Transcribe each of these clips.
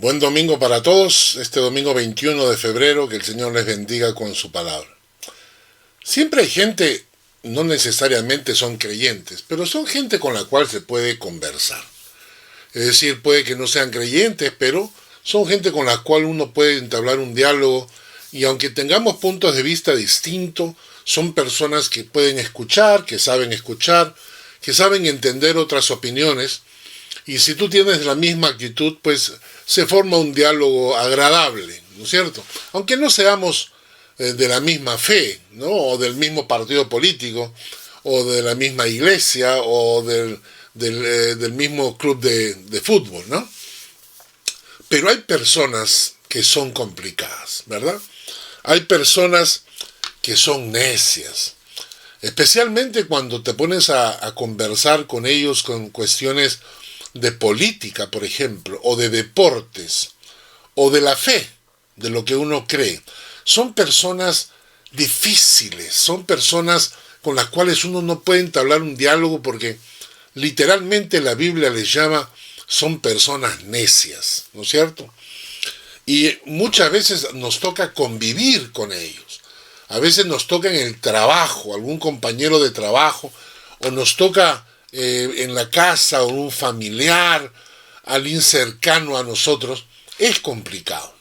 Buen domingo para todos, este domingo 21 de febrero, que el Señor les bendiga con su palabra. Siempre hay gente, no necesariamente son creyentes, pero son gente con la cual se puede conversar. Es decir, puede que no sean creyentes, pero son gente con la cual uno puede entablar un diálogo y aunque tengamos puntos de vista distintos, son personas que pueden escuchar, que saben entender otras opiniones. Y si tú tienes la misma actitud, pues se forma un diálogo agradable, ¿no es cierto? Aunque no seamos de la misma fe, ¿no? O del mismo partido político, o de la misma iglesia, o del mismo club de fútbol, ¿no? Pero hay personas que son complicadas, ¿verdad? Hay personas que son necias, especialmente cuando te pones a conversar con ellos con cuestiones de política, por ejemplo, o de deportes, o de la fe, de lo que uno cree. Son personas difíciles, son personas con las cuales uno no puede entablar un diálogo porque literalmente la Biblia les llama, son personas necias, ¿no es cierto? Y muchas veces nos toca convivir con ellos. A veces nos toca en el trabajo, algún compañero de trabajo, o nos toca en la casa o un familiar, alguien cercano a nosotros. Es complicado.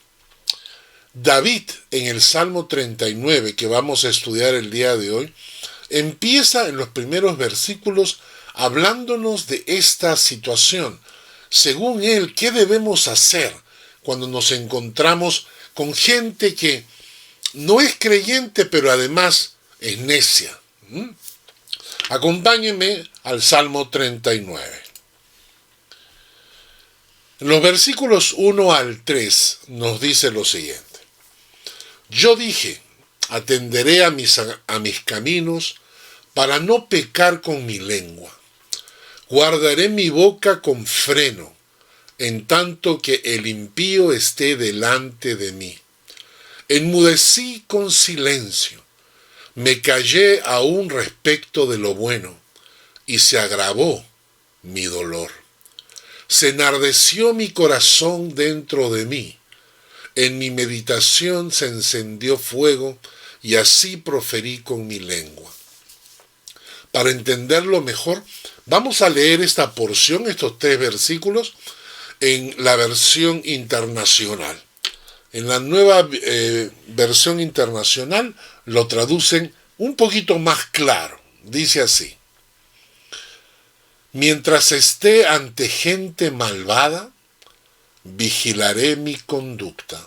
David, en el Salmo 39, que vamos a estudiar el día de hoy, empieza en los primeros versículos hablándonos de esta situación. Según él, ¿qué debemos hacer cuando nos encontramos con gente que no es creyente, pero además es necia? Acompáñenme al Salmo 39. En los versículos 1 al 3 nos dice lo siguiente. Yo dije, atenderé a mis caminos para no pecar con mi lengua. Guardaré mi boca con freno, en tanto que el impío esté delante de mí. Enmudecí con silencio. Me callé aún respecto de lo bueno, y se agravó mi dolor. Se enardeció mi corazón dentro de mí. En mi meditación se encendió fuego, y así proferí con mi lengua. Para entenderlo mejor, vamos a leer esta porción, estos 3 versículos, en la versión internacional. En la nueva versión internacional lo traducen un poquito más claro. Dice así. Mientras esté ante gente malvada, vigilaré mi conducta.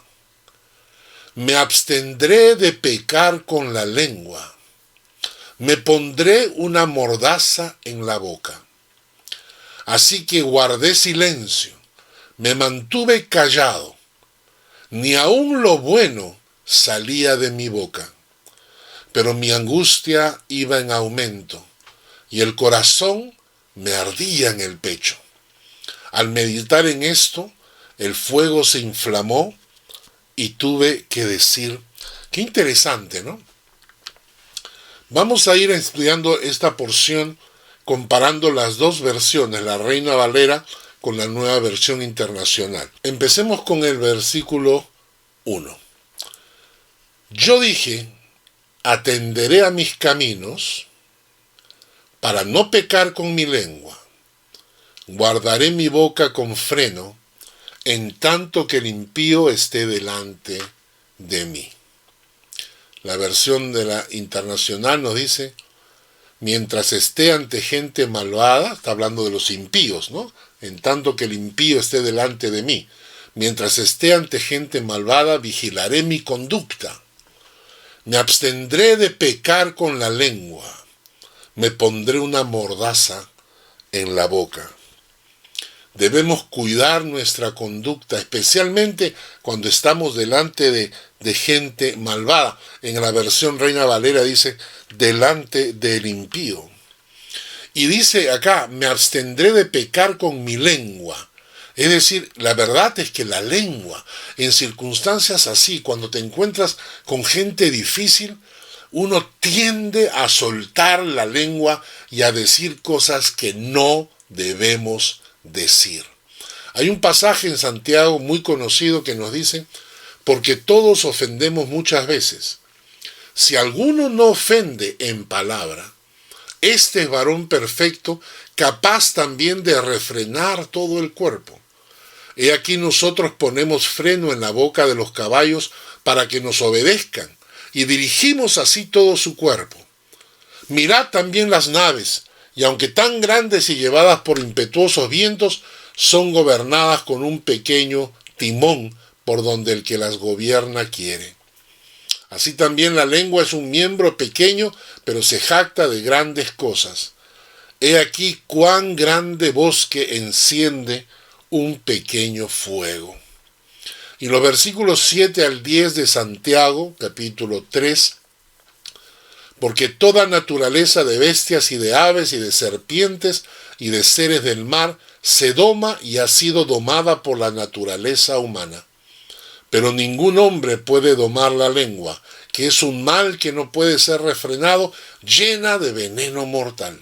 Me abstendré de pecar con la lengua. Me pondré una mordaza en la boca. Así que guardé silencio. Me mantuve callado. Ni aun lo bueno salía de mi boca. Pero mi angustia iba en aumento y el corazón me ardía en el pecho. Al meditar en esto, el fuego se inflamó y tuve que decir, qué interesante, ¿no? Vamos a ir estudiando esta porción comparando las dos versiones, la Reina Valera con la nueva versión internacional. Empecemos con el versículo 1. Yo dije, atenderé a mis caminos para no pecar con mi lengua. Guardaré mi boca con freno, en tanto que el impío esté delante de mí. La versión de la internacional nos dice, mientras esté ante gente malvada, está hablando de los impíos, ¿no? En tanto que el impío esté delante de mí. Mientras esté ante gente malvada, vigilaré mi conducta. Me abstendré de pecar con la lengua. Me pondré una mordaza en la boca. Debemos cuidar nuestra conducta, especialmente cuando estamos delante de gente malvada. En la versión Reina Valera dice, delante del impío. Y dice acá, me abstendré de pecar con mi lengua. Es decir, la verdad es que la lengua, en circunstancias así, cuando te encuentras con gente difícil, uno tiende a soltar la lengua y a decir cosas que no debemos decir. Hay un pasaje en Santiago muy conocido que nos dice, porque todos ofendemos muchas veces. Si alguno no ofende en palabra, este es varón perfecto, capaz también de refrenar todo el cuerpo. He aquí nosotros ponemos freno en la boca de los caballos para que nos obedezcan, y dirigimos así todo su cuerpo. Mirad también las naves, y aunque tan grandes y llevadas por impetuosos vientos, son gobernadas con un pequeño timón por donde el que las gobierna quiere. Así también la lengua es un miembro pequeño, pero se jacta de grandes cosas. He aquí cuán grande bosque enciende un pequeño fuego. Y los versículos 7 al 10 de Santiago, capítulo 3, porque toda naturaleza de bestias y de aves y de serpientes y de seres del mar se doma y ha sido domada por la naturaleza humana. Pero ningún hombre puede domar la lengua, que es un mal que no puede ser refrenado, llena de veneno mortal.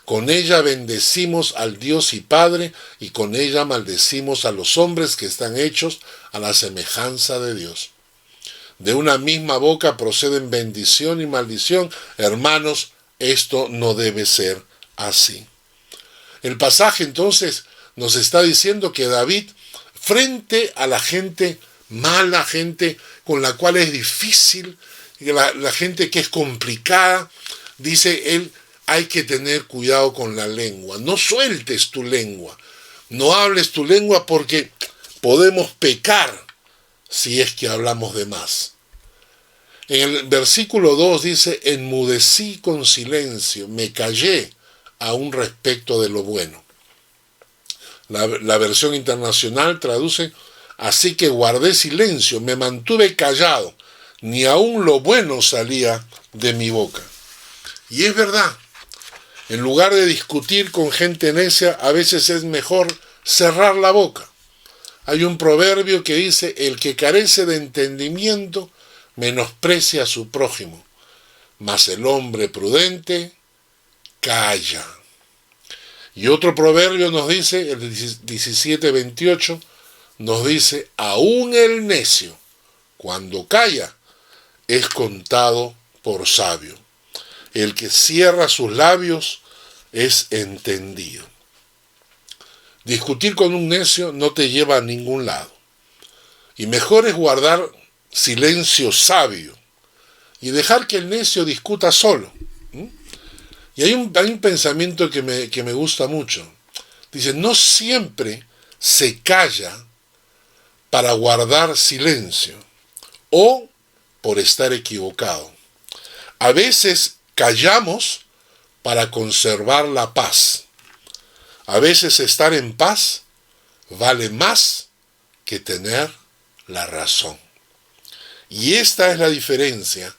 Con ella bendecimos al Dios y Padre, y con ella maldecimos a los hombres que están hechos a la semejanza de Dios. De una misma boca proceden bendición y maldición. Hermanos, esto no debe ser así. El pasaje entonces nos está diciendo que David, frente a la gente mala, gente con la cual es difícil, la gente que es complicada, dice él, hay que tener cuidado con la lengua. No sueltes tu lengua, no hables tu lengua porque podemos pecar si es que hablamos de más. En el versículo 2 dice, enmudecí con silencio, me callé aún respecto de lo bueno. La versión internacional traduce, así que guardé silencio, me mantuve callado, ni aún lo bueno salía de mi boca. Y es verdad, en lugar de discutir con gente necia, a veces es mejor cerrar la boca. Hay un proverbio que dice, el que carece de entendimiento menosprecia a su prójimo, mas el hombre prudente calla. Y otro proverbio nos dice, el 17:28, nos dice, aún el necio, cuando calla, es contado por sabio. El que cierra sus labios es entendido. Discutir con un necio no te lleva a ningún lado. Y mejor es guardar silencio sabio y dejar que el necio discuta solo. Y hay un pensamiento que me gusta mucho. Dice, no siempre se calla para guardar silencio o por estar equivocado. A veces callamos para conservar la paz. A veces estar en paz vale más que tener la razón. Y esta es la diferencia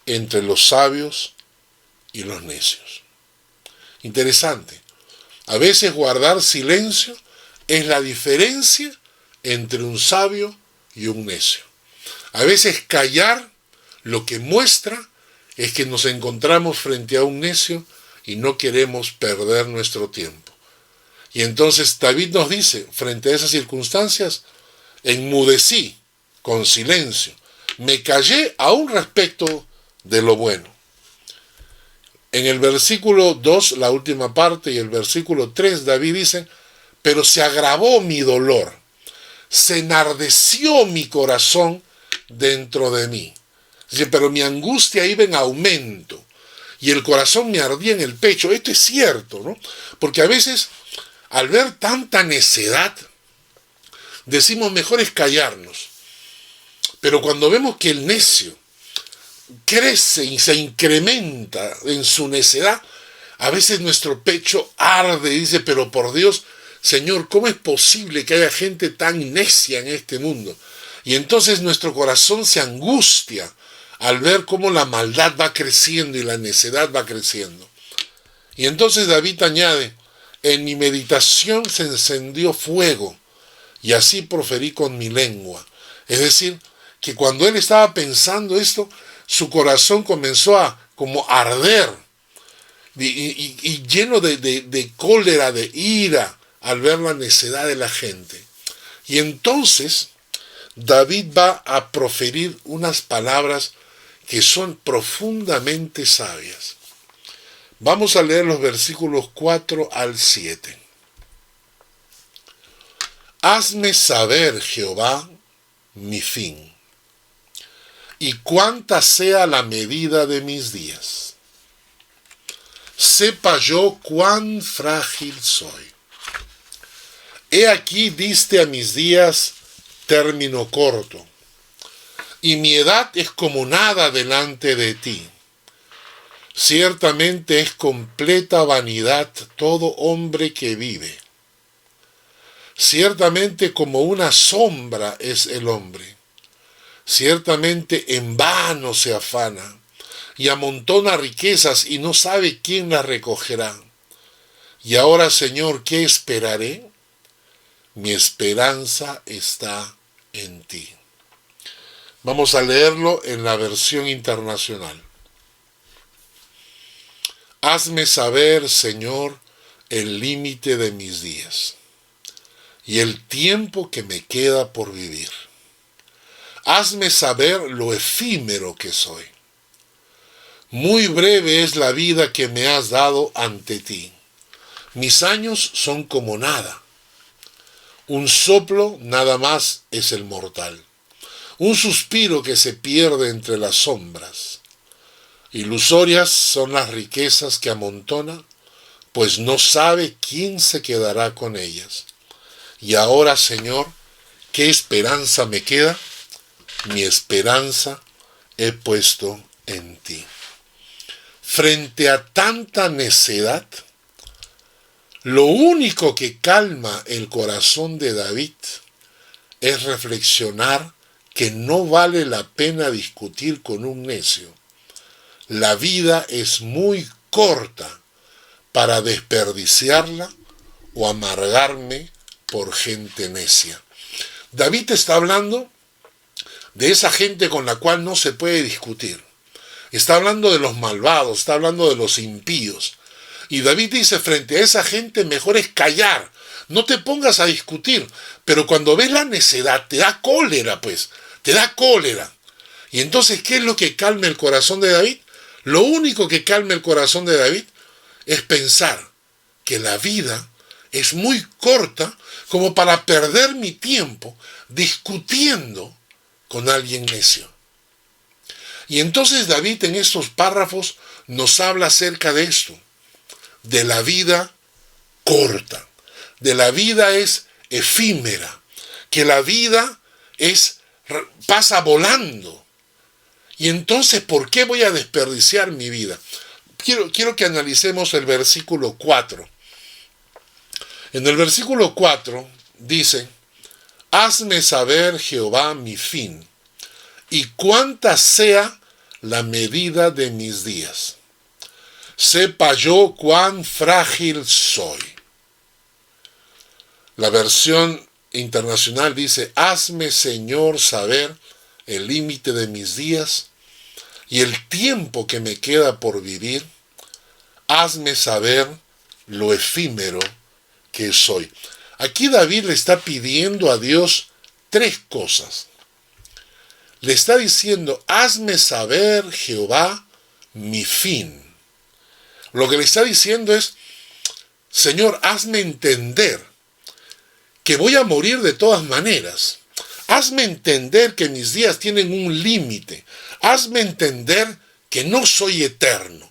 entre los sabios y los necios. Interesante. A veces guardar silencio es la diferencia entre un sabio y un necio. A veces callar lo que muestra es que nos encontramos frente a un necio y no queremos perder nuestro tiempo. Y entonces David nos dice, frente a esas circunstancias, enmudecí con silencio, me callé aún respecto de lo bueno. En el versículo 2, la última parte, y el versículo 3, David dice, pero se agravó mi dolor, se enardeció mi corazón dentro de mí. Dice, pero mi angustia iba en aumento y el corazón me ardía en el pecho. Esto es cierto, ¿no? Porque a veces, al ver tanta necedad, decimos mejor es callarnos. Pero cuando vemos que el necio crece y se incrementa en su necedad, a veces nuestro pecho arde y dice, pero por Dios, Señor, ¿cómo es posible que haya gente tan necia en este mundo? Y entonces nuestro corazón se angustia al ver cómo la maldad va creciendo y la necedad va creciendo. Y entonces David añade, en mi meditación se encendió fuego, y así proferí con mi lengua. Es decir, que cuando él estaba pensando esto, su corazón comenzó a como arder, y lleno de cólera, de ira, al ver la necedad de la gente. Y entonces David va a proferir unas palabras que son profundamente sabias. Vamos a leer los versículos 4 al 7. Hazme saber, Jehová, mi fin, y cuánta sea la medida de mis días. Sepa yo cuán frágil soy. He aquí diste a mis días término corto, y mi edad es como nada delante de ti. Ciertamente es completa vanidad todo hombre que vive. Ciertamente como una sombra es el hombre. Ciertamente en vano se afana, y amontona riquezas y no sabe quién las recogerá. Y ahora, Señor, ¿qué esperaré? Mi esperanza está en ti. Vamos a leerlo en la versión internacional. Hazme saber, Señor, el límite de mis días y el tiempo que me queda por vivir. Hazme saber lo efímero que soy. Muy breve es la vida que me has dado ante ti. Mis años son como nada. Un soplo nada más es el mortal. Un suspiro que se pierde entre las sombras. Ilusorias son las riquezas que amontona, pues no sabe quién se quedará con ellas. Y ahora, Señor, ¿qué esperanza me queda? Mi esperanza he puesto en ti. Frente a tanta necedad, lo único que calma el corazón de David es reflexionar que no vale la pena discutir con un necio. La vida es muy corta para desperdiciarla o amargarme por gente necia. David está hablando de esa gente con la cual no se puede discutir. Está hablando de los malvados, está hablando de los impíos. Y David dice, frente a esa gente mejor es callar. No te pongas a discutir. Pero cuando ves la necedad, te da cólera, pues. Te da cólera. Y entonces, ¿qué es lo que calma el corazón de David? Lo único que calma el corazón de David es pensar que la vida es muy corta como para perder mi tiempo discutiendo con alguien necio. Y entonces David en estos párrafos nos habla acerca de esto, de la vida corta, de la vida es efímera, que la vida pasa volando. Y entonces, ¿por qué voy a desperdiciar mi vida? Quiero que analicemos el versículo 4. En el versículo 4 dice, hazme saber, Jehová, mi fin, y cuánta sea la medida de mis días. Sepa yo cuán frágil soy. La versión internacional dice, hazme, Señor, saber el límite de mis días y el tiempo que me queda por vivir. Hazme saber lo efímero que soy. Aquí David le está pidiendo a Dios tres cosas. Le está diciendo, hazme saber, Jehová, mi fin. Lo que le está diciendo es, Señor, hazme entender que voy a morir de todas maneras. Hazme entender que mis días tienen un límite. Hazme entender que no soy eterno.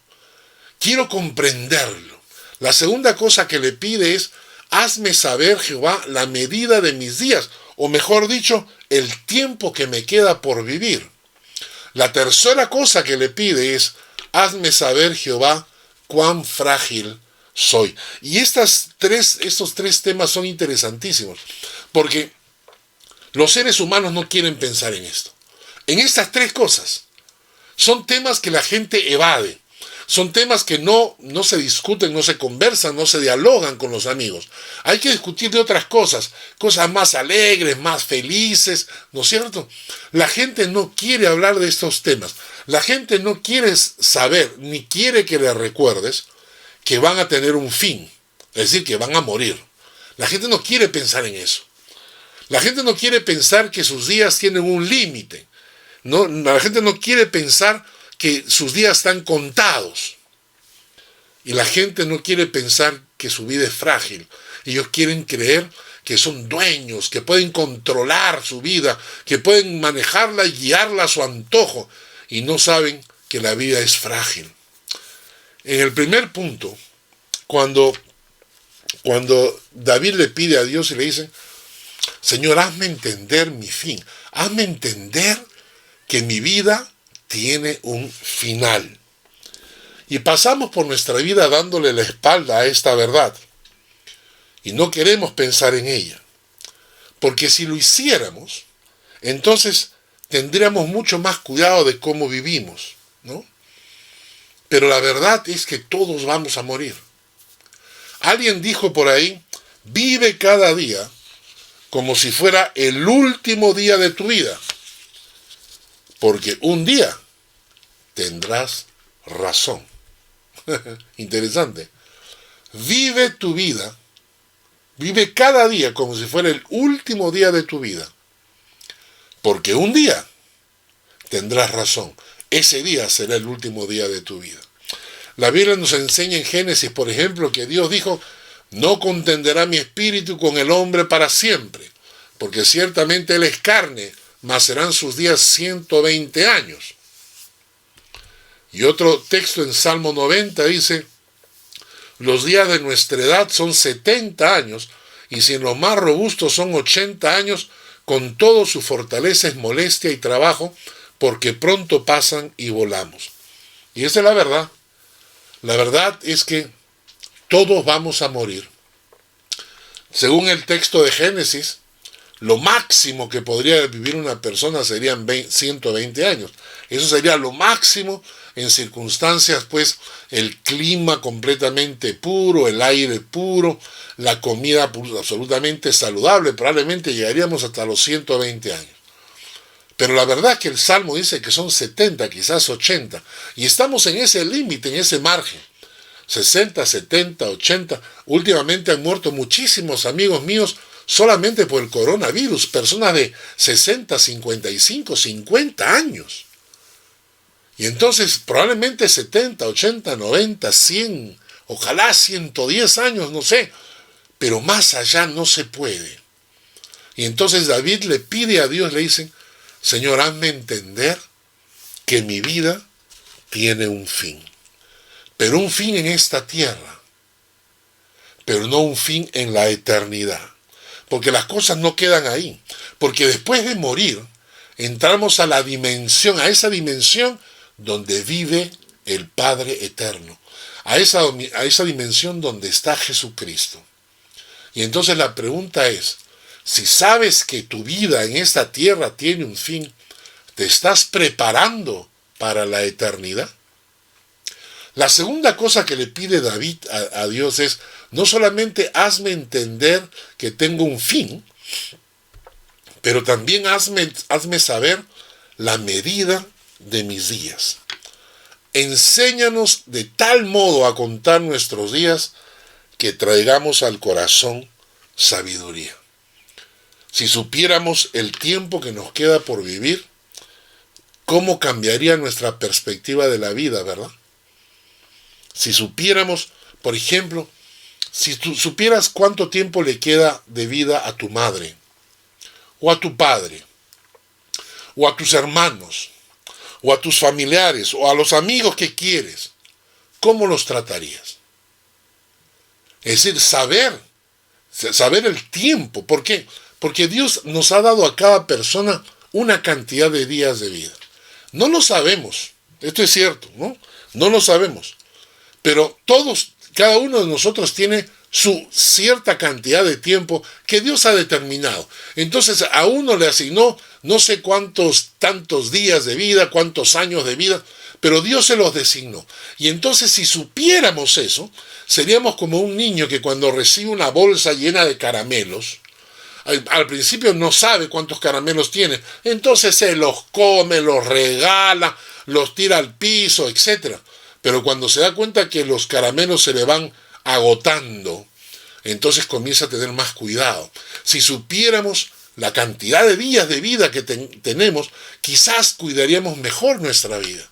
Quiero comprenderlo. La segunda cosa que le pide es, hazme saber, Jehová, la medida de mis días, o mejor dicho, el tiempo que me queda por vivir. La tercera cosa que le pide es, hazme saber, Jehová, cuán frágil soy. Y estos tres temas son interesantísimos, porque los seres humanos no quieren pensar en esto. En estas tres cosas son temas que la gente evade. Son temas que no se discuten, no se conversan, no se dialogan con los amigos. Hay que discutir de otras cosas más alegres, más felices, ¿no es cierto? La gente no quiere hablar de estos temas. La gente no quiere saber, ni quiere que le recuerdes que van a tener un fin, es decir, que van a morir. La gente no quiere pensar en eso. La gente no quiere pensar que sus días tienen un límite. No, la gente no quiere pensar que sus días están contados. Y la gente no quiere pensar que su vida es frágil. Ellos quieren creer que son dueños, que pueden controlar su vida, que pueden manejarla y guiarla a su antojo. Y no saben que la vida es frágil. En el primer punto, cuando David le pide a Dios y le dice, Señor, hazme entender mi fin, hazme entender que mi vida tiene un final. Y pasamos por nuestra vida dándole la espalda a esta verdad. Y no queremos pensar en ella. Porque si lo hiciéramos, entonces tendríamos mucho más cuidado de cómo vivimos, ¿no? Pero la verdad es que todos vamos a morir. Alguien dijo por ahí, vive cada día como si fuera el último día de tu vida. Porque un día tendrás razón. Interesante. Vive tu vida, vive cada día como si fuera el último día de tu vida. Porque un día tendrás razón. Ese día será el último día de tu vida. La Biblia nos enseña en Génesis, por ejemplo, que Dios dijo, no contenderá mi espíritu con el hombre para siempre, porque ciertamente él es carne, mas serán sus días 120 años. Y otro texto en Salmo 90 dice, los días de nuestra edad son 70 años, y si en los más robustos son 80 años, con todo su fortaleza es molestia y trabajo, porque pronto pasan y volamos. Y esa es la verdad. La verdad es que todos vamos a morir. Según el texto de Génesis, lo máximo que podría vivir una persona serían 120 años. Eso sería lo máximo en circunstancias, pues, el clima completamente puro, el aire puro, la comida absolutamente saludable. Probablemente llegaríamos hasta los 120 años. Pero la verdad es que el Salmo dice que son 70, quizás 80. Y estamos en ese límite, en ese margen. 60, 70, 80. Últimamente han muerto muchísimos amigos míos solamente por el coronavirus. Personas de 60, 55, 50 años. Y entonces probablemente 70, 80, 90, 100, ojalá 110 años, no sé. Pero más allá no se puede. Y entonces David le pide a Dios, le dice, Señor, hazme entender que mi vida tiene un fin. Pero un fin en esta tierra. Pero no un fin en la eternidad. Porque las cosas no quedan ahí. Porque después de morir, entramos a la dimensión, a esa dimensión donde vive el Padre eterno. A esa dimensión donde está Jesucristo. Y entonces la pregunta es, si sabes que tu vida en esta tierra tiene un fin, ¿te estás preparando para la eternidad? La segunda cosa que le pide David a Dios es, no solamente hazme entender que tengo un fin, pero también hazme saber la medida de mis días. Enséñanos de tal modo a contar nuestros días que traigamos al corazón sabiduría. Si supiéramos el tiempo que nos queda por vivir, ¿cómo cambiaría nuestra perspectiva de la vida, verdad? Si supiéramos, por ejemplo, si tú supieras cuánto tiempo le queda de vida a tu madre, o a tu padre, o a tus hermanos, o a tus familiares, o a los amigos que quieres, ¿cómo los tratarías? Es decir, saber el tiempo. ¿Por qué? Porque Dios nos ha dado a cada persona una cantidad de días de vida. No lo sabemos, esto es cierto, ¿no? No lo sabemos. Pero cada uno de nosotros tiene su cierta cantidad de tiempo que Dios ha determinado. Entonces a uno le asignó no sé tantos días de vida, cuántos años de vida, pero Dios se los designó. Y entonces si supiéramos eso, seríamos como un niño que cuando recibe una bolsa llena de caramelos, al principio no sabe cuántos caramelos tiene, entonces se los come, los regala, los tira al piso, etc. Pero cuando se da cuenta que los caramelos se le van agotando, entonces comienza a tener más cuidado. Si supiéramos la cantidad de días de vida que tenemos, quizás cuidaríamos mejor nuestra vida.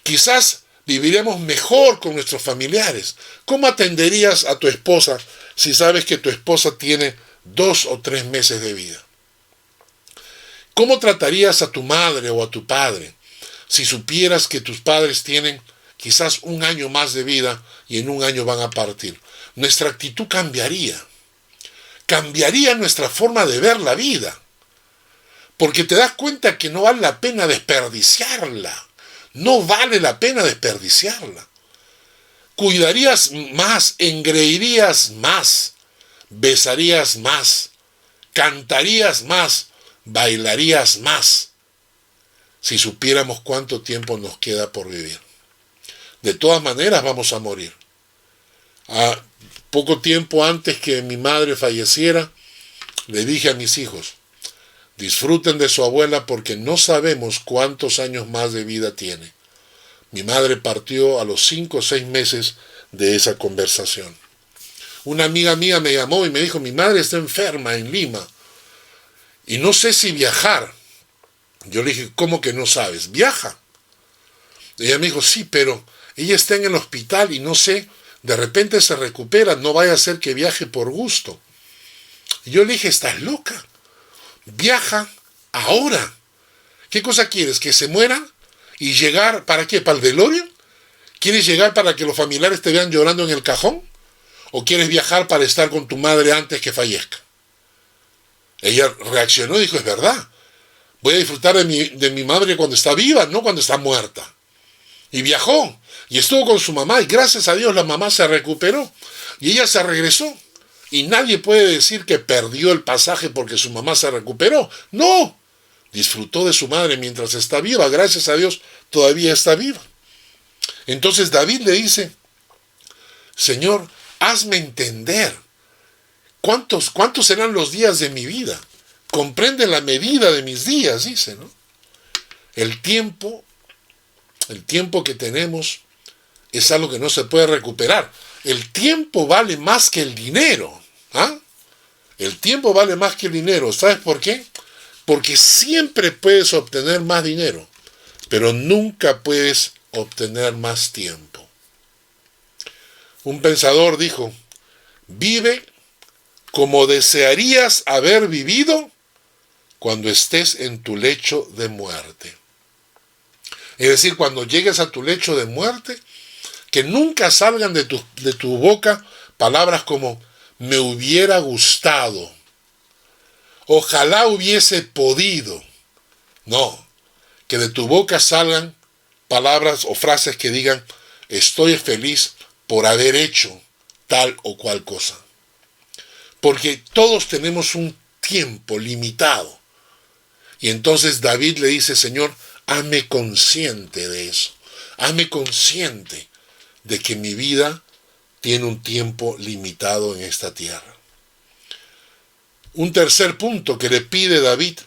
Quizás viviríamos mejor con nuestros familiares. ¿Cómo atenderías a tu esposa si sabes que tu esposa tiene 2 o 3 meses de vida? ¿Cómo tratarías a tu madre o a tu padre si supieras que tus padres tienen quizás 1 año más de vida y en 1 año van a partir? Nuestra actitud cambiaría. Cambiaría nuestra forma de ver la vida. Porque te das cuenta que no vale la pena desperdiciarla. No vale la pena desperdiciarla. Cuidarías más, engreírías más, besarías más, cantarías más, bailarías más, si supiéramos cuánto tiempo nos queda por vivir. De todas maneras vamos a morir. A poco tiempo antes que mi madre falleciera, le dije a mis hijos, disfruten de su abuela porque no sabemos cuántos años más de vida tiene. Mi madre partió a los 5 o 6 meses de esa conversación. Una amiga mía me llamó y me dijo, mi madre está enferma en Lima y no sé si viajar. Yo le dije, ¿cómo que no sabes? Viaja. Ella me dijo, sí, pero ella está en el hospital y no sé, de repente se recupera, no vaya a ser que viaje por gusto. Y yo le dije, ¿estás loca? Viaja ahora. ¿Qué cosa quieres? ¿Que se muera? ¿Y llegar para qué? ¿Para el velorio? ¿Quieres llegar para que los familiares te vean llorando en el cajón? ¿O quieres viajar para estar con tu madre antes que fallezca? Ella reaccionó y dijo, es verdad. Voy a disfrutar de mi madre cuando está viva, no cuando está muerta. Y viajó. Y estuvo con su mamá. Y gracias a Dios la mamá se recuperó. Y ella se regresó. Y nadie puede decir que perdió el pasaje porque su mamá se recuperó. No. Disfrutó de su madre mientras está viva. Gracias a Dios todavía está viva. Entonces David le dice, Señor, hazme entender. ¿Cuántos serán los días de mi vida? Comprende la medida de mis días, dice, ¿no? El tiempo que tenemos es algo que no se puede recuperar. El tiempo vale más que el dinero. ¿Ah? El tiempo vale más que el dinero. ¿Sabes por qué? Porque siempre puedes obtener más dinero, pero nunca puedes obtener más tiempo. Un pensador dijo, vive como desearías haber vivido cuando estés en tu lecho de muerte. Es decir, cuando llegues a tu lecho de muerte, que nunca salgan de tu boca palabras como me hubiera gustado, ojalá hubiese podido. No, que de tu boca salgan palabras o frases que digan estoy feliz por haber hecho tal o cual cosa. Porque todos tenemos un tiempo limitado. Y entonces David le dice, Señor, hazme consciente de eso. Hazme consciente de que mi vida tiene un tiempo limitado en esta tierra. Un tercer punto que le pide David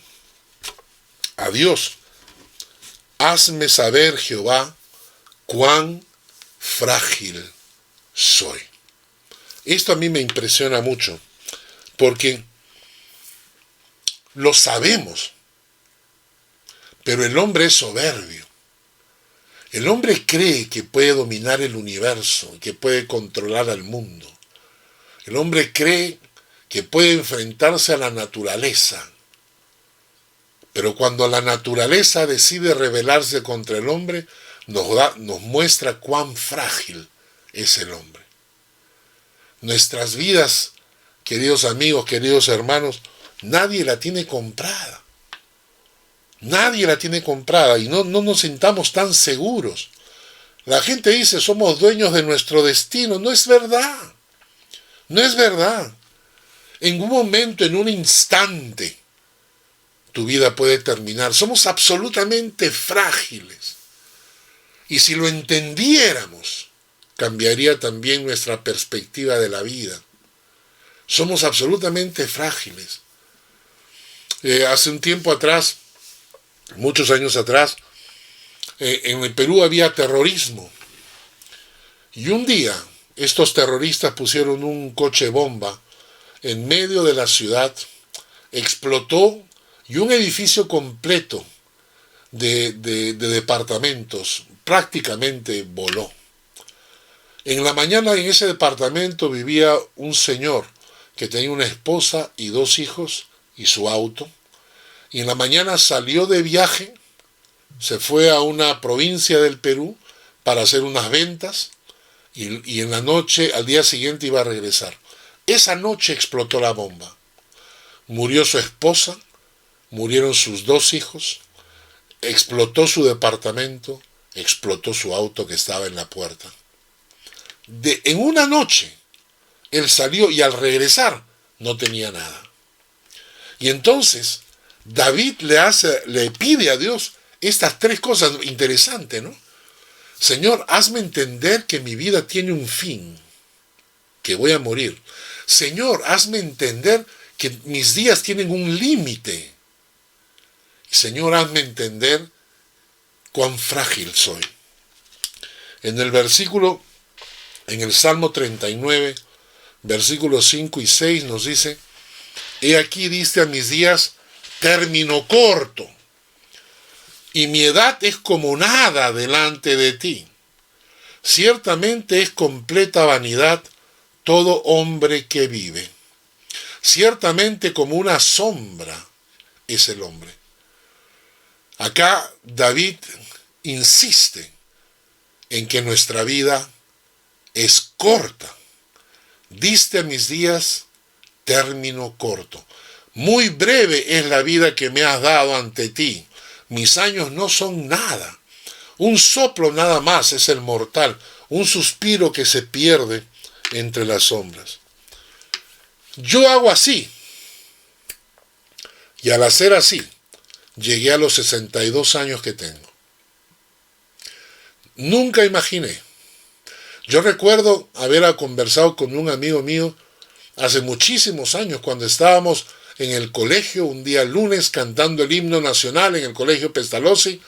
a Dios. Hazme saber, Jehová, cuán frágil soy. Esto a mí me impresiona mucho, porque lo sabemos, pero el hombre es soberbio. El hombre cree que puede dominar el universo, que puede controlar al mundo. El hombre cree que puede enfrentarse a la naturaleza. Pero cuando la naturaleza decide rebelarse contra el hombre, nos muestra cuán frágil es el hombre. Nuestras vidas, queridos amigos, queridos hermanos, nadie la tiene comprada. Nadie la tiene comprada y no nos sintamos tan seguros. La gente dice, somos dueños de nuestro destino. No es verdad. No es verdad. En un momento, en un instante, tu vida puede terminar. Somos absolutamente frágiles. Y si lo entendiéramos, cambiaría también nuestra perspectiva de la vida. Somos absolutamente frágiles. Hace un tiempo atrás, muchos años atrás, en el Perú había terrorismo. Y un día, estos terroristas pusieron un coche bomba en medio de la ciudad, explotó y un edificio completo de departamentos prácticamente voló. En la mañana en ese departamento vivía un señor que tenía una esposa y 2 hijos y su auto. Y en la mañana salió de viaje, se fue a una provincia del Perú para hacer unas ventas y en la noche, al día siguiente, iba a regresar. Esa noche explotó la bomba. Murió su esposa, murieron sus 2 hijos, explotó su departamento, explotó su auto que estaba en la puerta. En una noche, él salió y al regresar no tenía nada. Y entonces David le pide a Dios estas 3 cosas interesantes, ¿no? Señor, hazme entender que mi vida tiene un fin, que voy a morir. Señor, hazme entender que mis días tienen un límite. Señor, hazme entender cuán frágil soy. En el Salmo 39, versículos 5 y 6 nos dice: He aquí diste a mis días término corto, y mi edad es como nada delante de ti. Ciertamente es completa vanidad todo hombre que vive. Ciertamente como una sombra es el hombre. Acá David insiste en que nuestra vida es corta. Diste a mis días término corto. Muy breve es la vida que me has dado ante ti. Mis años no son nada. Un soplo nada más es el mortal, un suspiro que se pierde entre las sombras. Yo hago así. Y al hacer así, llegué a los 62 años que tengo. Nunca imaginé. Yo recuerdo haber conversado con un amigo mío hace muchísimos años, cuando estábamos en el colegio, un día lunes, cantando el himno nacional en el colegio Pestalozzi,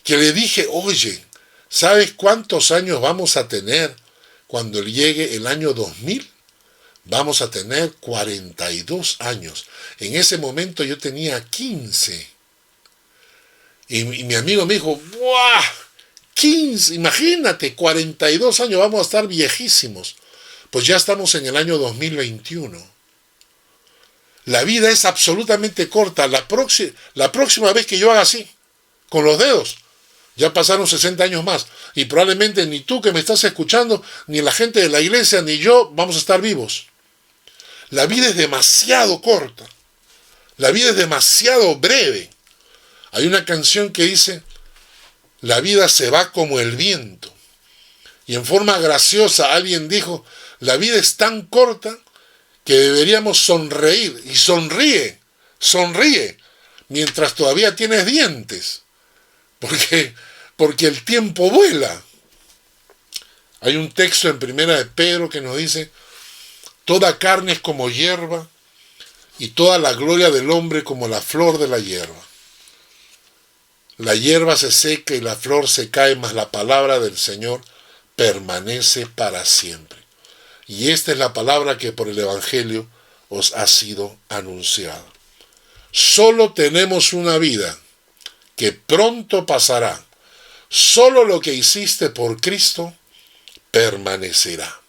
que le dije: oye, ¿sabes cuántos años vamos a tener cuando llegue el año 2000? Vamos a tener 42 años. En ese momento yo tenía 15. Y mi amigo me dijo: ¡buah! 15, imagínate, 42 años, vamos a estar viejísimos. Pues ya estamos en el año 2021. La vida es absolutamente corta. La próxima vez que yo haga así, con los dedos, ya pasaron 60 años más. Y probablemente ni tú que me estás escuchando, ni la gente de la iglesia, ni yo vamos a estar vivos. La vida es demasiado corta. La vida es demasiado breve. Hay una canción que dice: la vida se va como el viento. Y en forma graciosa alguien dijo: la vida es tan corta que deberíamos sonreír. Y sonríe mientras todavía tienes dientes. Porque el tiempo vuela. Hay un texto en Primera de Pedro que nos dice: toda carne es como hierba, y toda la gloria del hombre como la flor de la hierba. La hierba se seca y la flor se cae, mas la palabra del Señor permanece para siempre. Y esta es la palabra que por el Evangelio os ha sido anunciada. Solo tenemos una vida que pronto pasará. Solo lo que hiciste por Cristo permanecerá.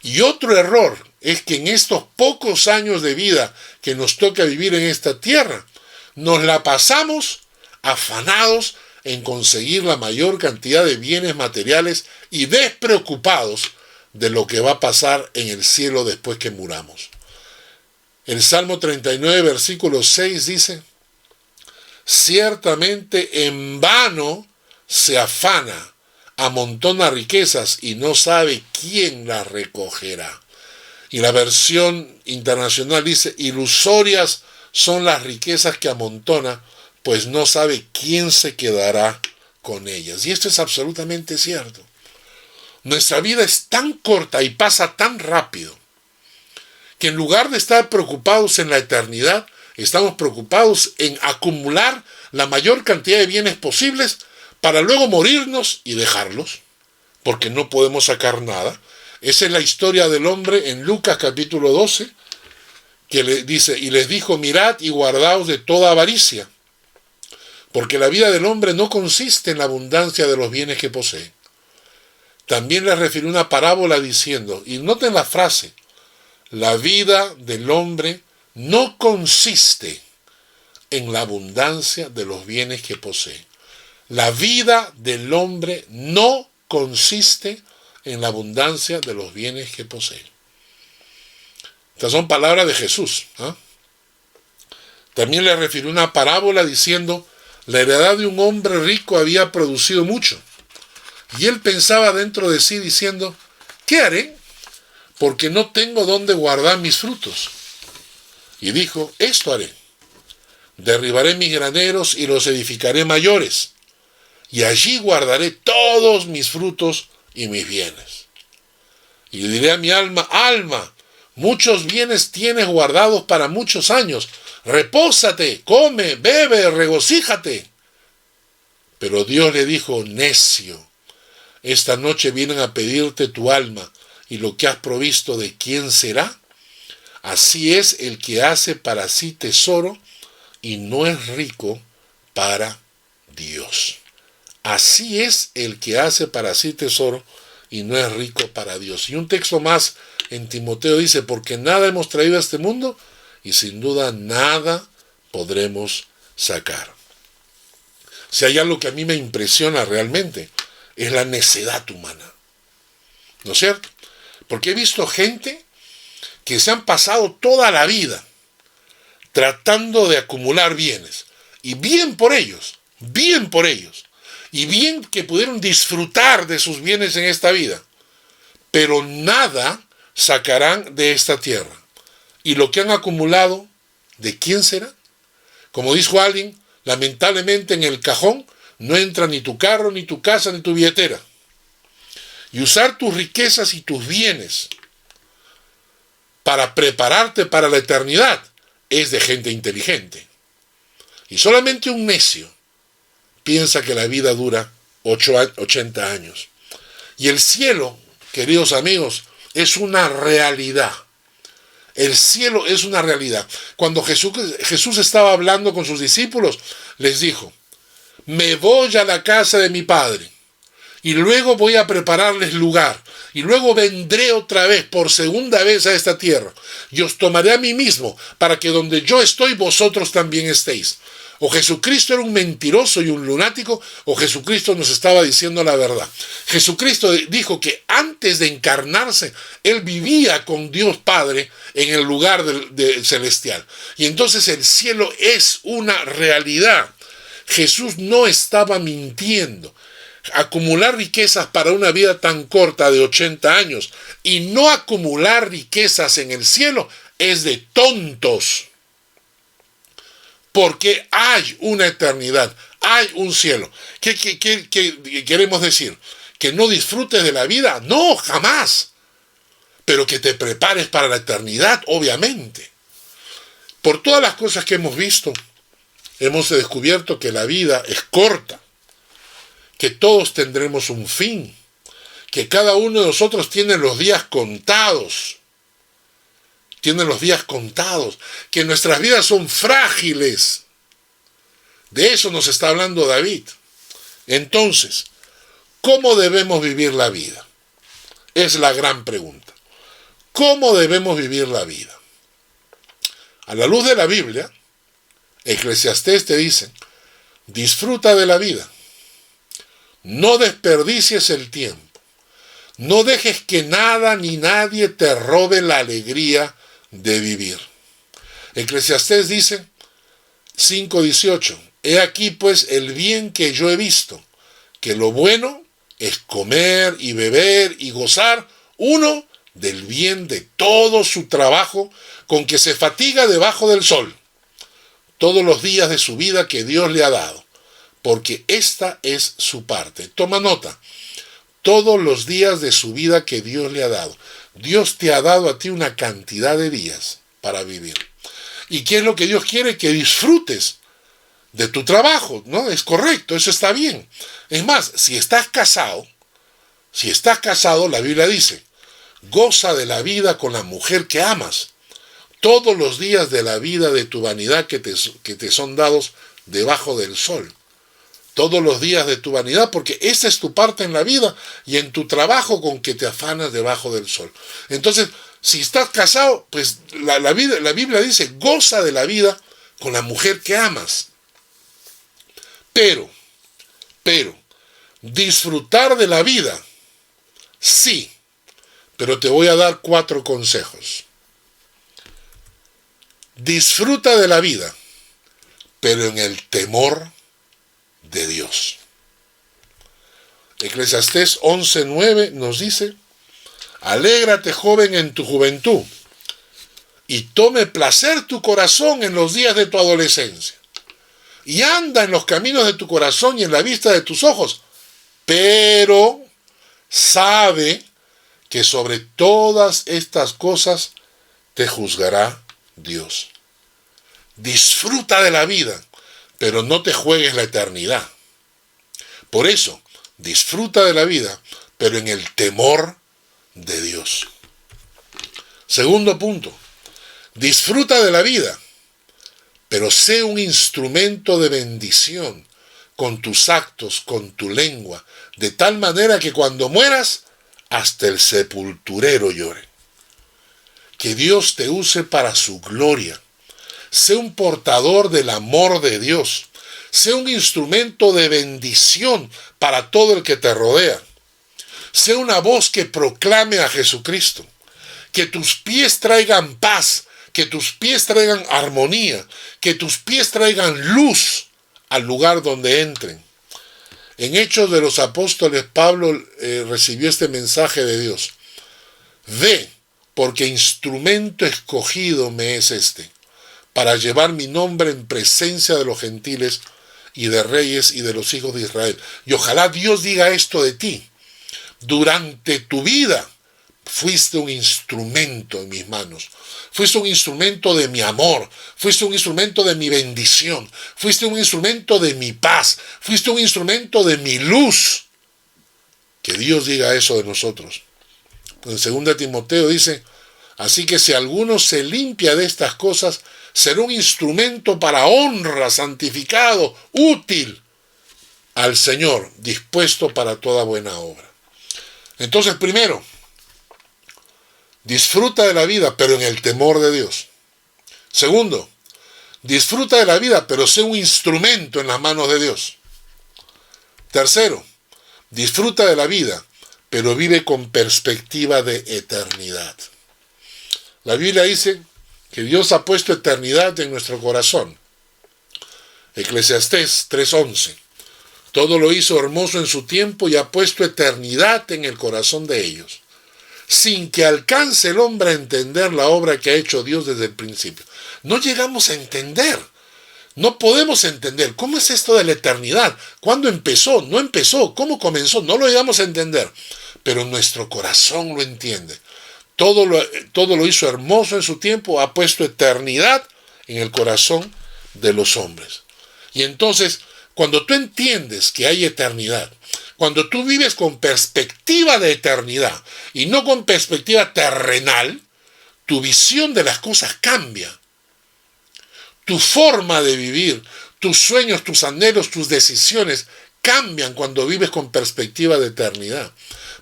Y otro error es que en estos pocos años de vida que nos toca vivir en esta tierra, nos la pasamos afanados en conseguir la mayor cantidad de bienes materiales y despreocupados de lo que va a pasar en el cielo después que muramos. El Salmo 39, versículo 6 dice: ciertamente en vano se afana, amontona riquezas y no sabe quién las recogerá. Y la versión internacional dice: ilusorias son las riquezas que amontona, pues no sabe quién se quedará con ellas. Y esto es absolutamente cierto. Nuestra vida es tan corta y pasa tan rápido que en lugar de estar preocupados en la eternidad, estamos preocupados en acumular la mayor cantidad de bienes posibles para luego morirnos y dejarlos. porque no podemos sacar nada. Esa es la historia del hombre en Lucas capítulo 12, que le dice, y les dijo, mirad y guardaos de toda avaricia, porque la vida del hombre no consiste en la abundancia de los bienes que posee. También les refirió una parábola diciendo, y noten la frase, la vida del hombre no consiste en la abundancia de los bienes que posee. La vida del hombre no consiste en la abundancia de los bienes que posee. Estas son palabras de Jesús. También le refirió una parábola diciendo, la heredad de un hombre rico había producido mucho. Y él pensaba dentro de sí diciendo, ¿qué haré? Porque no tengo dónde guardar mis frutos. Y dijo, esto haré. Derribaré mis graneros y los edificaré mayores. Y allí guardaré todos mis frutos y mis bienes. Y diré a mi alma, alma, muchos bienes tienes guardados para muchos años. Repósate, come, bebe, regocíjate. Pero Dios le dijo, necio, esta noche vienen a pedirte tu alma, y lo que has provisto, ¿de quién será? Así es el que hace para sí tesoro y no es rico para Dios. Así es el que hace para sí tesoro y no es rico para Dios. Y un texto más en Timoteo dice, porque nada hemos traído a este mundo y sin duda nada podremos sacar. Si hay algo que a mí me impresiona realmente, es la necedad humana. ¿No es cierto? Porque he visto gente que se han pasado toda la vida tratando de acumular bienes. Y bien por ellos. Y bien que pudieron disfrutar de sus bienes en esta vida. Pero nada sacarán de esta tierra. Y lo que han acumulado, ¿de quién será? Como dijo alguien, lamentablemente en el cajón no entra ni tu carro, ni tu casa, ni tu billetera. Y usar tus riquezas y tus bienes para prepararte para la eternidad es de gente inteligente. Y solamente un necio piensa que la vida dura 80 años. Y el cielo, queridos amigos, es una realidad. El cielo es una realidad. Cuando Jesús estaba hablando con sus discípulos, les dijo, me voy a la casa de mi Padre, y luego voy a prepararles lugar, y luego vendré otra vez, por segunda vez a esta tierra, y os tomaré a mí mismo, para que donde yo estoy, vosotros también estéis. O Jesucristo era un mentiroso y un lunático, o Jesucristo nos estaba diciendo la verdad. Jesucristo dijo que antes de encarnarse, Él vivía con Dios Padre en el lugar celestial. Y entonces el cielo es una realidad. Jesús no estaba mintiendo. Acumular riquezas para una vida tan corta de 80 años y no acumular riquezas en el cielo es de tontos. Porque hay una eternidad, hay un cielo. ¿Qué queremos decir? ¿Que no disfrutes de la vida? No, jamás. Pero que te prepares para la eternidad, obviamente. Por todas las cosas que hemos visto, hemos descubierto que la vida es corta, que todos tendremos un fin, que cada uno de nosotros tiene los días contados. Que nuestras vidas son frágiles. De eso nos está hablando David. Entonces, ¿cómo debemos vivir la vida? Es la gran pregunta. ¿Cómo debemos vivir la vida? A la luz de la Biblia, Eclesiastés te dice, disfruta de la vida. No desperdicies el tiempo. No dejes que nada ni nadie te robe la alegría de vivir. Eclesiastés dice 5:18, he aquí pues el bien que yo he visto, que lo bueno es comer y beber y gozar uno del bien de todo su trabajo con que se fatiga debajo del sol, todos los días de su vida que Dios le ha dado, porque esta es su parte. Toma nota, todos los días de su vida que Dios le ha dado. Dios te ha dado a ti una cantidad de días para vivir. ¿Y qué es lo que Dios quiere? Que disfrutes de tu trabajo, ¿no? Es correcto, eso está bien. Es más, si estás casado, Si estás casado, la Biblia dice, goza de la vida con la mujer que amas, todos los días de la vida de tu vanidad que te son dados debajo del sol. Todos los días de tu vanidad, porque esa es tu parte en la vida y en tu trabajo con que te afanas debajo del sol. Entonces, si estás casado, pues la Biblia dice, goza de la vida con la mujer que amas. Pero, disfrutar de la vida, sí, pero te voy a dar 4 consejos. Disfruta de la vida, pero en el temor de Dios. Eclesiastés 11:9 nos dice, alégrate, joven, en tu juventud, y tome placer tu corazón en los días de tu adolescencia, y anda en los caminos de tu corazón y en la vista de tus ojos, pero sabe que sobre todas estas cosas te juzgará Dios. Disfruta de la vida, pero no te juegues la eternidad. Por eso, disfruta de la vida, pero en el temor de Dios. Segundo punto, disfruta de la vida, pero sé un instrumento de bendición con tus actos, con tu lengua, de tal manera que cuando mueras, hasta el sepulturero llore. Que Dios te use para su gloria. Sé un portador del amor de Dios. Sé un instrumento de bendición para todo el que te rodea. Sé una voz que proclame a Jesucristo. Que tus pies traigan paz, que tus pies traigan armonía, que tus pies traigan luz al lugar donde entren. En Hechos de los Apóstoles, Pablo recibió este mensaje de Dios. Ve, porque instrumento escogido me es este, para llevar mi nombre en presencia de los gentiles y de reyes y de los hijos de Israel. Y ojalá Dios diga esto de ti. Durante tu vida fuiste un instrumento en mis manos. Fuiste un instrumento de mi amor. Fuiste un instrumento de mi bendición. Fuiste un instrumento de mi paz. Fuiste un instrumento de mi luz. Que Dios diga eso de nosotros. En 2 Timoteo dice, así que si alguno se limpia de estas cosas, será un instrumento para honra, santificado, útil al Señor, dispuesto para toda buena obra. Entonces, primero, disfruta de la vida, pero en el temor de Dios. Segundo, disfruta de la vida, pero sé un instrumento en las manos de Dios. Tercero, disfruta de la vida, pero vive con perspectiva de eternidad. La Biblia dice que Dios ha puesto eternidad en nuestro corazón. Eclesiastés 3:11. Todo lo hizo hermoso en su tiempo y ha puesto eternidad en el corazón de ellos, sin que alcance el hombre a entender la obra que ha hecho Dios desde el principio. No llegamos a entender. No podemos entender cómo es esto de la eternidad. ¿Cuándo empezó? ¿No empezó? ¿Cómo comenzó? No lo llegamos a entender. Pero nuestro corazón lo entiende. Todo lo hizo hermoso en su tiempo, ha puesto eternidad en el corazón de los hombres. Y entonces, cuando tú entiendes que hay eternidad, cuando tú vives con perspectiva de eternidad y no con perspectiva terrenal, tu visión de las cosas cambia. Tu forma de vivir, tus sueños, tus anhelos, tus decisiones cambian cuando vives con perspectiva de eternidad.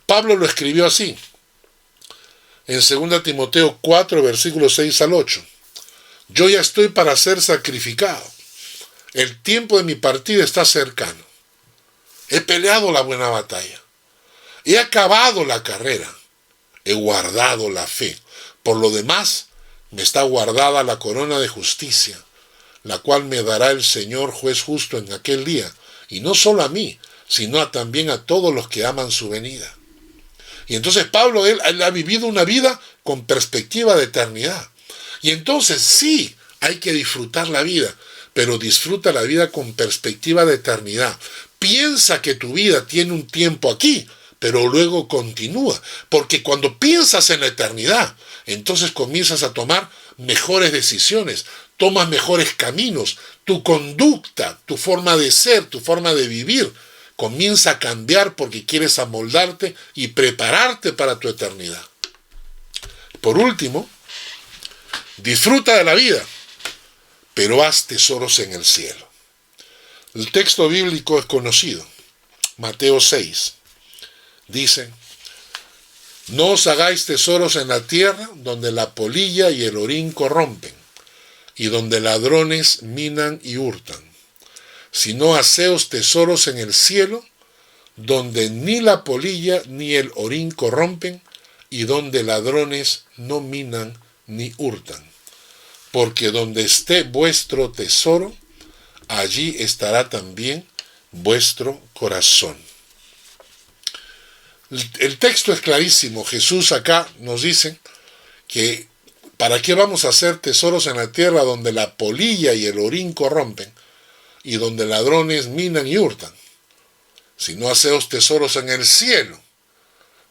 Pablo lo escribió así, en 2 Timoteo 4, versículos 6 al 8. Yo ya estoy para ser sacrificado. El tiempo de mi partida está cercano. He peleado la buena batalla. He acabado la carrera. He guardado la fe. Por lo demás, me está guardada la corona de justicia, la cual me dará el Señor juez justo en aquel día, y no solo a mí, sino también a todos los que aman su venida. Y entonces Pablo, él ha vivido una vida con perspectiva de eternidad. Y entonces sí, hay que disfrutar la vida, pero disfruta la vida con perspectiva de eternidad. Piensa que tu vida tiene un tiempo aquí, pero luego continúa. Porque cuando piensas en la eternidad, entonces comienzas a tomar mejores decisiones, tomas mejores caminos, tu conducta, tu forma de ser, tu forma de vivir, comienza a cambiar porque quieres amoldarte y prepararte para tu eternidad. Por último, disfruta de la vida, pero haz tesoros en el cielo. El texto bíblico es conocido. Mateo 6 dice: no os hagáis tesoros en la tierra, donde la polilla y el orín corrompen, y donde ladrones minan y hurtan, sino haceos tesoros en el cielo, donde ni la polilla ni el orín corrompen, y donde ladrones no minan ni hurtan. Porque donde esté vuestro tesoro, allí estará también vuestro corazón. El texto es clarísimo. Jesús acá nos dice que ¿para qué vamos a hacer tesoros en la tierra donde la polilla y el orín corrompen y donde ladrones minan y hurtan? Si no, haceos tesoros en el cielo,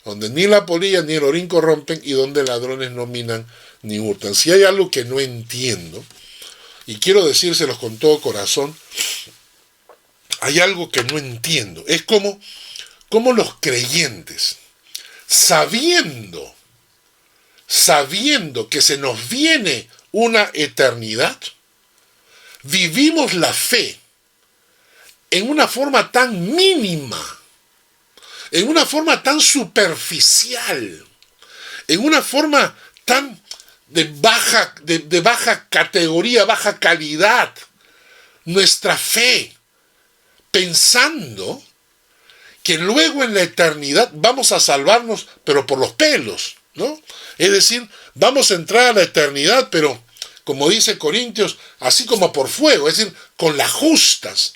donde ni la polilla ni el orín corrompen y donde ladrones no minan ni hurtan. Si hay algo que no entiendo, y quiero decírselos con todo corazón, hay algo que no entiendo. Es como los creyentes, sabiendo que se nos viene una eternidad, vivimos la fe en una forma tan mínima, en una forma tan superficial, en una forma tan de baja categoría, baja calidad, nuestra fe, pensando que luego en la eternidad vamos a salvarnos, pero por los pelos, ¿no? Es decir, vamos a entrar a la eternidad, pero, como dice Corintios, así como por fuego, es decir, con las justas.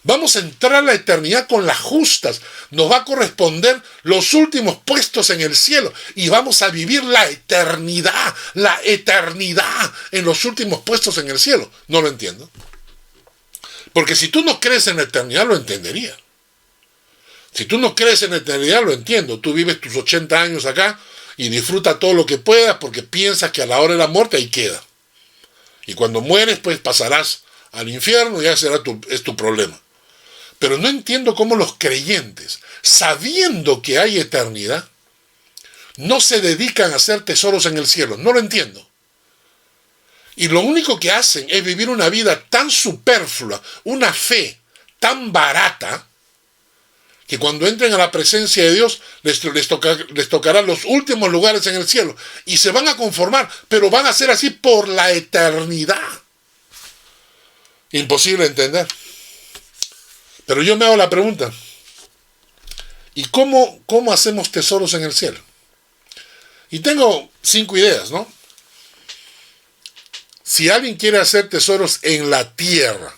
Vamos a entrar a la eternidad con las justas. Nos va a corresponder los últimos puestos en el cielo y vamos a vivir la eternidad en los últimos puestos en el cielo. No lo entiendo. Porque si tú no crees en la eternidad, lo entendería. Si tú no crees en la eternidad, lo entiendo. Tú vives tus 80 años acá y disfruta todo lo que puedas porque piensas que a la hora de la muerte ahí queda. Y cuando mueres, pues pasarás al infierno y ya es tu problema. Pero no entiendo cómo los creyentes, sabiendo que hay eternidad, no se dedican a hacer tesoros en el cielo. No lo entiendo. Y lo único que hacen es vivir una vida tan superflua, una fe tan barata, que cuando entren a la presencia de Dios les tocará los últimos lugares en el cielo. Y se van a conformar, pero van a ser así por la eternidad. Imposible entender. Pero yo me hago la pregunta, ¿y cómo hacemos tesoros en el cielo? Y tengo 5 ideas, ¿no? Si alguien quiere hacer tesoros en la tierra,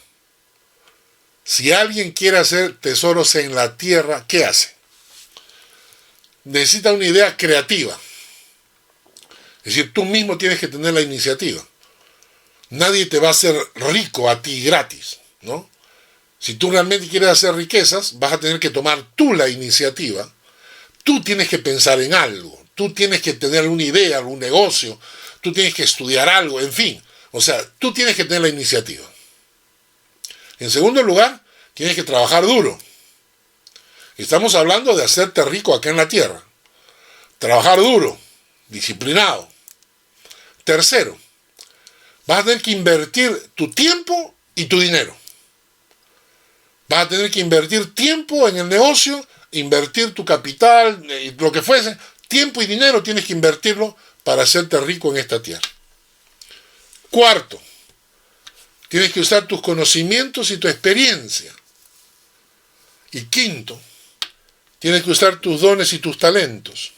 ¿qué hace? Necesita una idea creativa. Es decir, tú mismo tienes que tener la iniciativa. Nadie te va a hacer rico a ti gratis, ¿no? Si tú realmente quieres hacer riquezas, vas a tener que tomar tú la iniciativa. Tú tienes que pensar en algo. Tú tienes que tener una idea, algún negocio. Tú tienes que estudiar algo, en fin. O sea, tú tienes que tener la iniciativa. En segundo lugar, tienes que trabajar duro. Estamos hablando de hacerte rico acá en la tierra. Trabajar duro, disciplinado. Tercero, vas a tener que invertir tu tiempo y tu dinero. Vas a tener que invertir tiempo en el negocio, invertir tu capital, lo que fuese. Tiempo y dinero tienes que invertirlo para hacerte rico en esta tierra. Cuarto, tienes que usar tus conocimientos y tu experiencia. Y quinto, tienes que usar tus dones y tus talentos.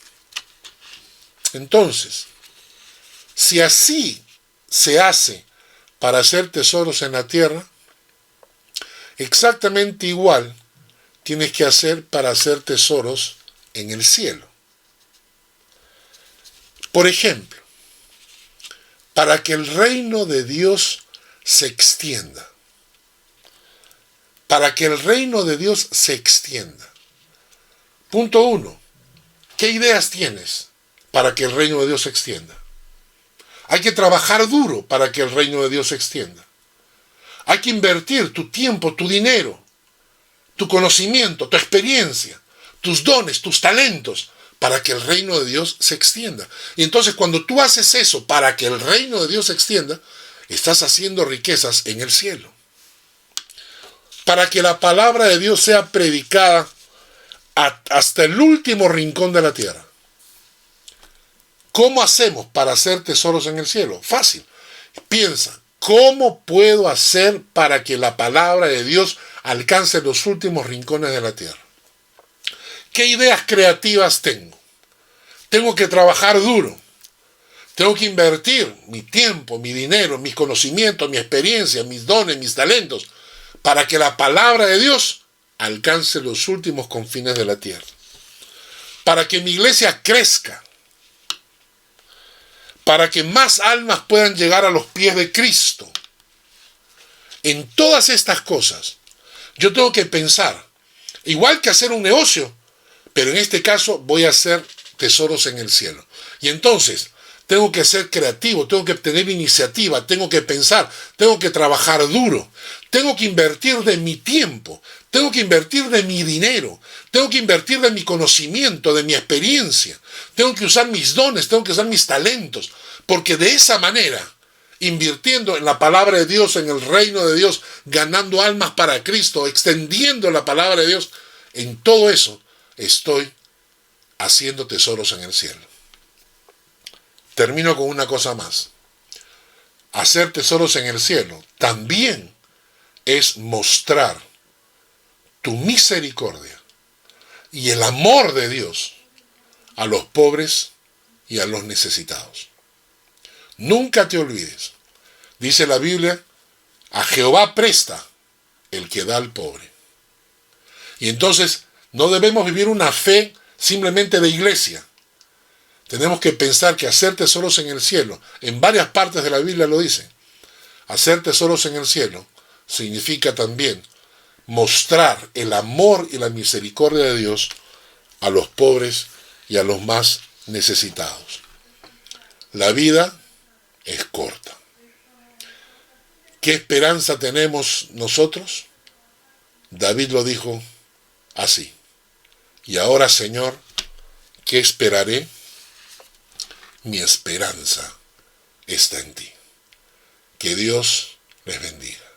Entonces, si así se hace para hacer tesoros en la tierra, exactamente igual tienes que hacer para hacer tesoros en el cielo. Por ejemplo, para que el reino de Dios se extienda. Para que el reino de Dios se extienda. Punto 1. ¿Qué ideas tienes para que el reino de Dios se extienda? Hay que trabajar duro para que el reino de Dios se extienda. Hay que invertir tu tiempo, tu dinero, tu conocimiento, tu experiencia, tus dones, tus talentos, para que el reino de Dios se extienda. Y entonces cuando tú haces eso para que el reino de Dios se extienda, estás haciendo riquezas en el cielo. Para que la palabra de Dios sea predicada hasta el último rincón de la tierra. ¿Cómo hacemos para hacer tesoros en el cielo? Fácil. Piensa, ¿cómo puedo hacer para que la palabra de Dios alcance los últimos rincones de la tierra? ¿Qué ideas creativas tengo? Tengo que trabajar duro. Tengo que invertir mi tiempo, mi dinero, mis conocimientos, mi experiencia, mis dones, mis talentos, para que la palabra de Dios alcance los últimos confines de la tierra. Para que mi iglesia crezca. Para que más almas puedan llegar a los pies de Cristo. En todas estas cosas, yo tengo que pensar, igual que hacer un negocio, pero en este caso voy a hacer tesoros en el cielo. Y entonces, tengo que ser creativo, tengo que tener iniciativa, tengo que pensar, tengo que trabajar duro, tengo que invertir de mi tiempo, tengo que invertir de mi dinero, tengo que invertir de mi conocimiento, de mi experiencia, tengo que usar mis dones, tengo que usar mis talentos, porque de esa manera, invirtiendo en la palabra de Dios, en el reino de Dios, ganando almas para Cristo, extendiendo la palabra de Dios, en todo eso estoy haciendo tesoros en el cielo. Termino con una cosa más. Hacer tesoros en el cielo también es mostrar tu misericordia y el amor de Dios a los pobres y a los necesitados. Nunca te olvides. Dice la Biblia, a Jehová presta el que da al pobre. Y entonces no debemos vivir una fe simplemente de iglesia. Tenemos que pensar que hacer tesoros en el cielo, en varias partes de la Biblia lo dice, hacer tesoros en el cielo significa también mostrar el amor y la misericordia de Dios a los pobres y a los más necesitados. La vida es corta. ¿Qué esperanza tenemos nosotros? David lo dijo así. Y ahora, Señor, ¿qué esperaré? Mi esperanza está en ti. Que Dios les bendiga.